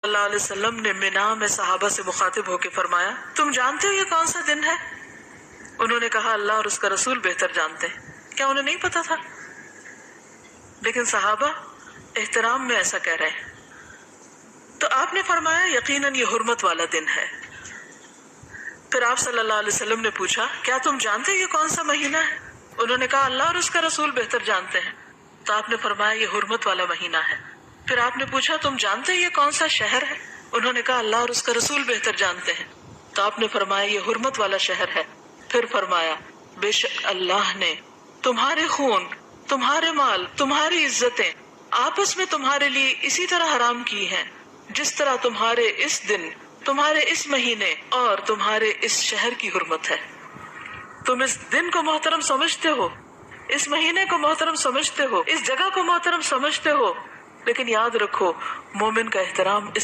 اللہ علیہ وسلم نے مینا میں صحابہ سے مخاطب ہو کے فرمایا تم جانتے ہو یہ کون سا دن ہے؟ انہوں نے کہا اللہ اور اس کا رسول بہتر جانتے ہیں۔ کیا انہیں نہیں پتا تھا؟ لیکن صحابہ احترام میں ایسا کہہ رہے ہیں۔ تو آپ نے فرمایا یقیناً یہ حرمت والا دن ہے۔ پھر آپ صلی اللہ علیہ وسلم نے پوچھا کیا تم جانتے ہو یہ کون سا مہینہ ہے؟ انہوں نے کہا اللہ اور اس کا رسول بہتر جانتے ہیں۔ تو آپ نے فرمایا یہ حرمت والا مہینہ ہے۔ پھر آپ نے پوچھا تم جانتے ہو یہ کون سا شہر ہے؟ انہوں نے کہا اللہ اور اس کا رسول بہتر جانتے ہیں۔ تو آپ نے فرمایا یہ حرمت والا شہر ہے۔ پھر فرمایا بے شک اللہ نے تمہارے خون، تمہارے مال، تمہاری عزتیں آپس میں تمہارے لیے اسی طرح حرام کی ہیں جس طرح تمہارے اس دن، تمہارے اس مہینے اور تمہارے اس شہر کی حرمت ہے۔ تم اس دن کو محترم سمجھتے ہو، اس مہینے کو محترم سمجھتے ہو، اس جگہ کو محترم سمجھتے ہو، لیکن یاد رکھو مومن کا احترام اس